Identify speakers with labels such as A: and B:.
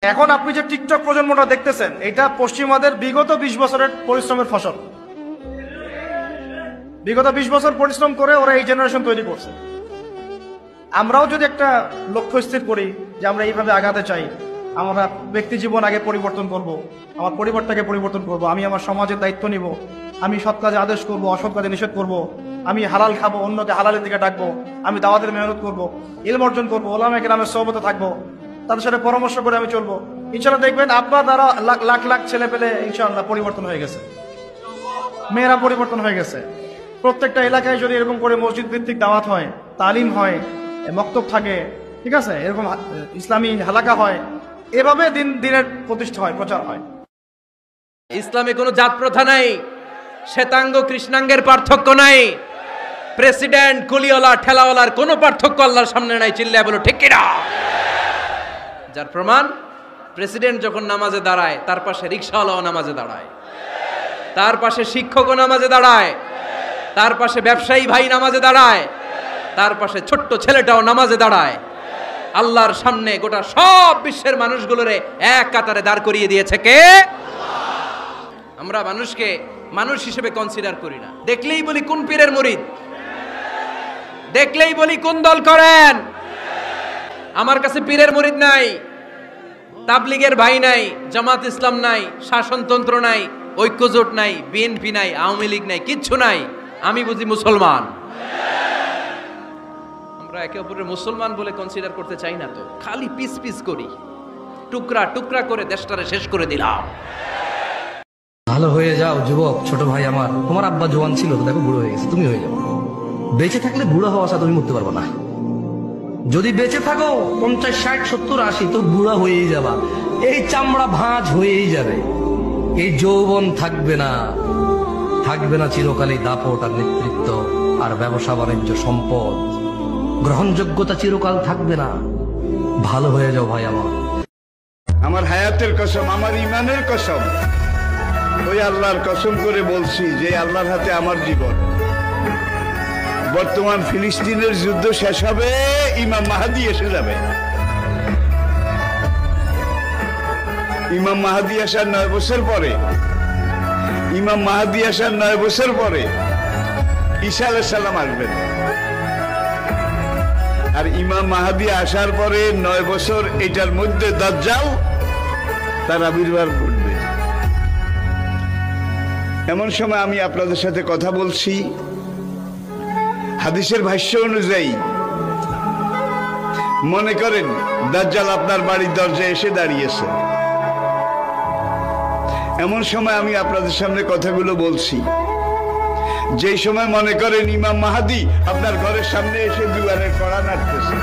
A: এখন আপনি যে টিকটক প্রজন্মটা দেখতেছেন, এটা পশ্চিমাদের বিগত 20 বছরের পরিশ্রমের ফসল। বিগত 20 বছর পরিশ্রম করে ওরা এই জেনারেশন তৈরি করছে। আমরাও যদি একটা লক্ষ্য স্থির করি যে আমরা এইভাবে আগাতে চাই, আমরা ব্যক্তি জীবন আগে পরিবর্তন করব, আমার পরিবারটাকে পরিবর্তন করব, আমি আমার সমাজের দায়িত্ব নিব, আমি সৎ কাজে আদেশ করব, অসৎ কাজে নিষেধ করব, আমি হালাল খাবো, অন্যকে হালালের দিকে ডাকবো, আমি দাওয়াতের মেহনত করব, ইলম অর্জন করবো, ওলামা কেরামের সোহবতে থাকবো, তাদের সাথে পরামর্শ করে আমি চলবো। ইনশাল্লাহ দেখবেন আপনার দ্বারা লাখ লাখ ছেলে পেলে ইনশাল্লাহ পরিবর্তন হয়ে গেছে, মেয়েরা পরিবর্তন হয়ে গেছে। প্রত্যেকটা এলাকায় যদি এরকম করে মসজিদ ভিত্তিক দাওয়াত হয়, তালিম হয়, মক্তব থাকে, ঠিক আছে, এরকম ইসলামী হালাকা হয়, এভাবে দিনের প্রতিষ্ঠা হয়, প্রচার হয়।
B: ইসলামে কোনো জাত প্রথা নাই, শ্বেতাঙ্গ কৃষ্ণাঙ্গের পার্থক্য নাই, প্রেসিডেন্ট কুলিওয়ালা ঠেলাওয়ালার কোনো পার্থক্য আল্লাহর সামনে নাই। চিল্লায় বলো ঠিক কিনা? যার প্রমাণ, প্রেসিডেন্ট যখন নামাজে দাঁড়ায় তার পাশে রিকশাওয়ালাও নামাজে দাঁড়ায়, তার পাশে শিক্ষকও নামাজে দাঁড়ায়, তার পাশে ব্যবসায়ী ভাই নামাজে দাঁড়ায়, তার পাশে ছোট্ট ছেলেটাও নামাজে দাঁড়ায়। আল্লাহর সামনে গোটা সব বিশ্বের মানুষগুলোরে এক কাতারে দাঁড় করিয়ে দিয়েছে কে? আমরা মানুষকে মানুষ হিসেবে কনসিডার করি না। দেখলেই বলি কোন পীরের মুরিদ, দেখলেই বলি কোন দল করেন। আমার কাছে পীরের মুরিদ নাই, তাবলিগের ভাই নাই, জামাত ইসলাম নাই, শাসনতন্ত্র নাই, ঐক্যজোট নাই, বিএনপি নাই, আওয়ামী লীগ নাই, কিচ্ছু নাই। আমি বুঝি মুসলমান। আমরা একে অপরের মুসলমান বলে কনসিডার করতে চাই না তো, খালি পিস পিস করি, টুকরা টুকরা করে দেশটারে শেষ করে দিলাম।
C: ভালো হয়ে যাও যুবক, ছোট ভাই আমার। তোমার আব্বা জওয়ান ছিল, তো দেখো বুড়ো হয়ে গেছে, তুমি হয়ে যাও। বেঁচে থাকলে বুড়ো হওয়া তুমি মরতে পারবো না। যদি বেঁচে থাকো 50, 60, 70, 80, তো বুড়া হয়েই যাবা। এই চামড়া ভাঁজ হয়েই যাবে, এই যৌবন থাকবে না। থাকবে না চিরকালই দাপট আর নেতৃত্ব আর ব্যবসা বাণিজ্য সম্পদ, গ্রহণযোগ্যতা চিরকাল থাকবে না। ভালো হয়ে যাও ভাই আমার।
D: আমার হায়াতের কসম, আমার ইমানের কসম, ওই আল্লাহর কসম করে বলছি যে আল্লাহর হাতে আমার জীবন। বর্তমান ফিলিস্তিনের যুদ্ধ শেষ হবে, ইমাম মাহাদি এসে যাবে। ইমাম মাহাদি আসার 9 বছর পরে, ইমাম মাহাদি আসার 9 বছর পরে ঈসা আলাইহিস সালাম আসবেন। আর ইমাম মাহাদি আসার পরে 9 বছর, এটার মধ্যে দাজ্জাল তার আবির্ভাব ঘটবে। এমন সময় আমি আপনাদের সাথে কথা বলছি, হাদিসের ভাষ্য অনুযায়ী মনে করেন দাজ্জাল আপনার বাড়ির দরজায় এসে দাঁড়িয়েছে। এমন সময় আমি আপনাদের সামনে কথাগুলো বলছি, যেই সময় মনে করেন ইমাম মাহাদি আপনার ঘরের সামনে এসে দুয়ারে কড়া নাড়তেছে।